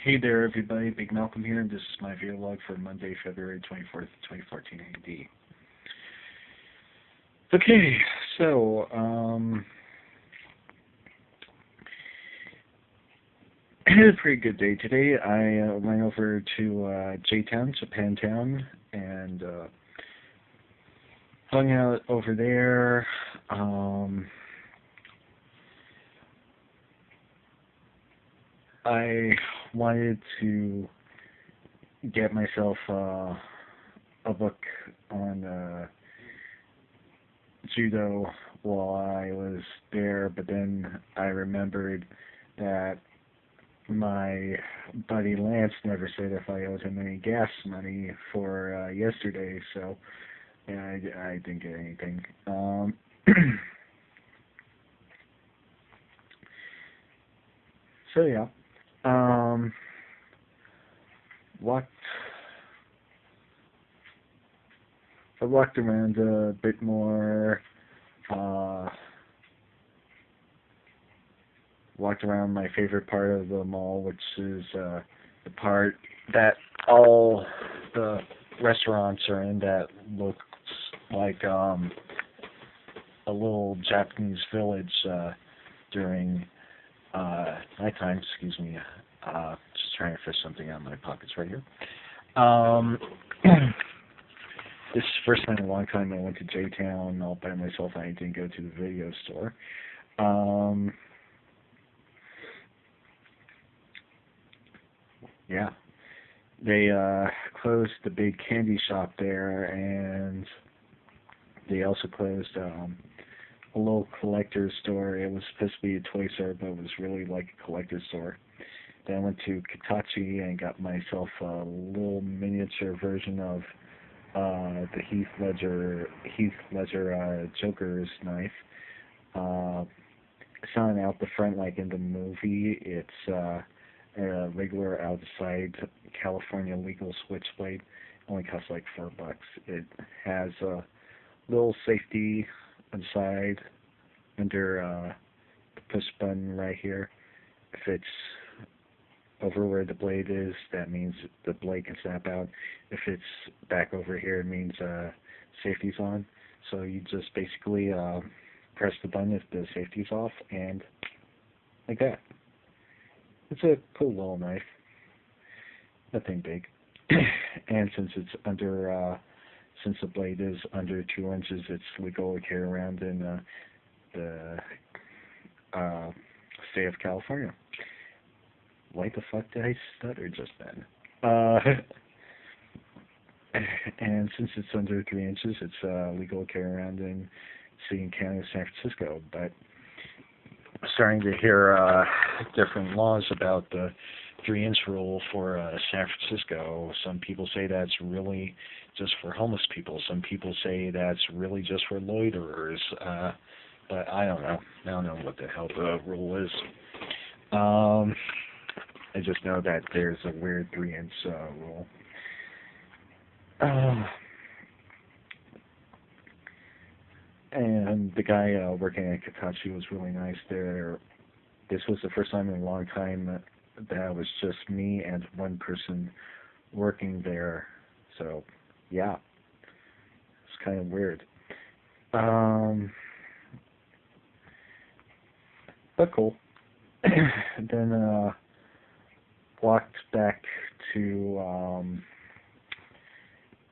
Hey there, everybody. Big Malcolm here, and this is my video log for Monday, February 24th, 2014 AD. Okay, so, I had a pretty good day today. I went over to J-Town, Japantown, and hung out over there. I wanted to get myself a book on judo while I was there, but then I remembered that my buddy Lance never said if I owed him any gas money for yesterday, so yeah, I didn't get anything. So yeah, walked I walked around a bit more. Walked around my favorite part of the mall, which is the part that all the restaurants are in, that looks like a little Japanese village during nighttime. Excuse me. Just trying to fish something out of my pockets right here. This is the first time in a long time I went to J-Town all by myself. I didn't go to the video store. Yeah, they closed the big candy shop there, and they also closed a little collector's store. It was supposed to be a toy store, but it was really like a collector's store. Then I went to Katachi and got myself a little miniature version of the Heath Ledger Joker's knife. It's not out the front like in the movie. It's a regular outside California legal switchblade. Only costs like $4. It has a little safety inside under the push button right here. If it's over where the blade is, that means the blade can snap out. If it's back over here, it means safety's on. So you just basically press the button if the safety's off, and like that. It's a cool little knife. Nothing big. And since it's under, since the blade is under 2 inches, it's legal to carry around in the state of California. Why the fuck did I stutter just then? And since it's under 3 inches, it's legal to carry around in city and county of San Francisco. But I'm starting to hear different laws about the 3-inch rule for San Francisco. Some people say that's really just for homeless people. Some people say that's really just for loiterers. But I don't know. I don't know what the hell the rule is. I just know that there's a weird 3-inch rule. And the guy working at Katachi was really nice there. This was the first time in a long time that was just me and one person working there. So, yeah. It's kind of weird. But cool. Then, walked back to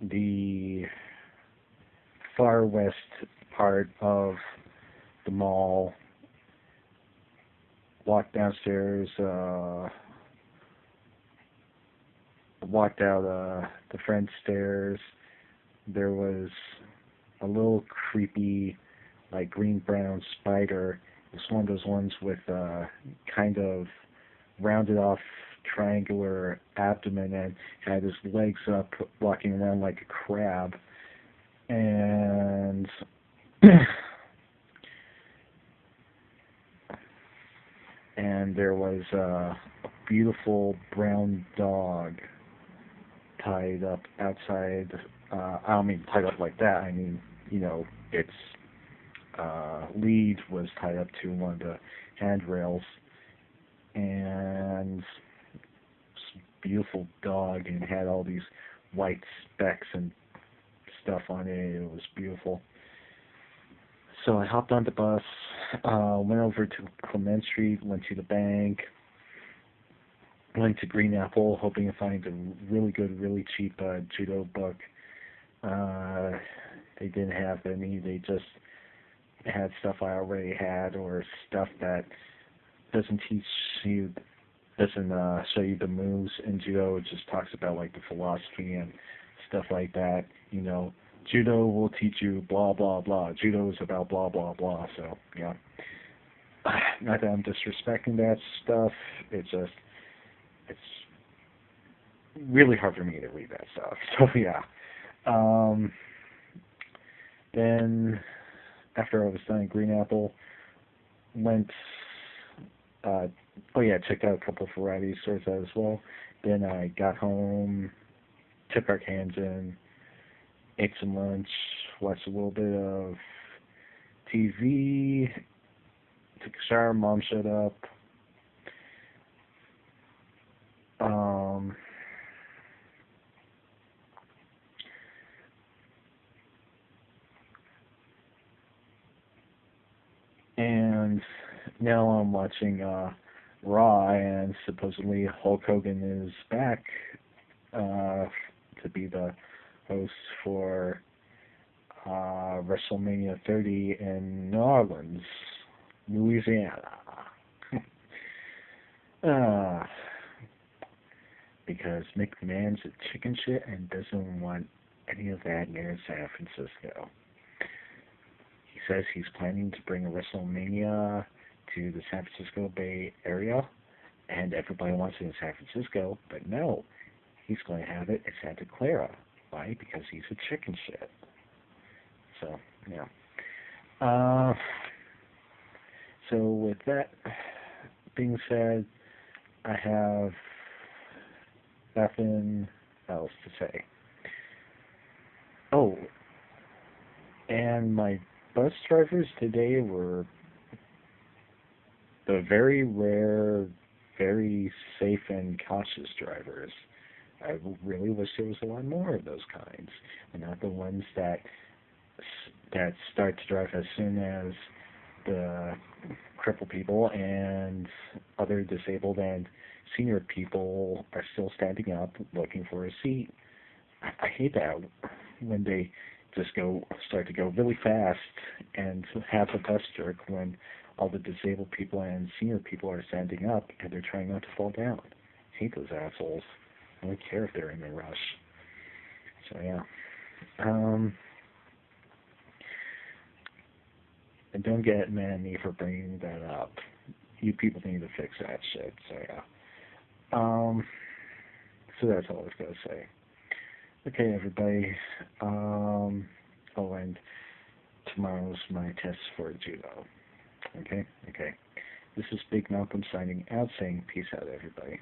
the far west part of the mall. Walked downstairs, walked out the front stairs. There was a little creepy, like green-brown spider. It's one of those ones with kind of rounded off triangular abdomen and had his legs up, walking around like a crab. And and there was a beautiful brown dog tied up outside. I don't mean tied up like that. I mean, you know, its lead was tied up to one of the handrails, and this beautiful dog, and it had all these white specks and stuff on it. It was beautiful. So I hopped on the bus, went over to Clement Street, went to the bank, went to Green Apple, hoping to find a really good, really cheap judo book. They didn't have any. They just had stuff I already had, or stuff that doesn't teach you, doesn't show you the moves in judo. It just talks about like the philosophy and stuff like that. You know, judo will teach you blah blah blah. Judo is about blah blah blah. So yeah, not that I'm disrespecting that stuff. It's really hard for me to read that stuff. So yeah. Then after I was done at Green Apple, went checked out a couple of variety stores as well. Then I got home, took our cans in, ate some lunch, watched a little bit of TV, took a shower, mom showed up. And now I'm watching Raw, and supposedly Hulk Hogan is back to be the host for WrestleMania 30 in New Orleans, Louisiana. Because McMahon's a chicken shit and doesn't want any of that near San Francisco. He says he's planning to bring a WrestleMania to the San Francisco Bay Area, and everybody wants it in San Francisco, but no, he's going to have it in Santa Clara. Why? Because he's a chicken shit. So, yeah. So with that being said, I have nothing else to say. Oh, and my bus drivers today were the very rare, very safe and cautious drivers. I really wish there was a lot more of those kinds, and not the ones that start to drive as soon as the crippled people and other disabled and senior people are still standing up looking for a seat. I hate that when they just start to go really fast and have a bus jerk when all the disabled people and senior people are standing up and they're trying not to fall down. I hate those assholes. I don't care if they're in a rush. So yeah. And don't get mad at me for bringing that up. You people need to fix that shit. So yeah. So that's all I was going to say. Okay, everybody. And tomorrow's my test for judo. Okay. This is Big Malcolm signing out, saying peace out, everybody.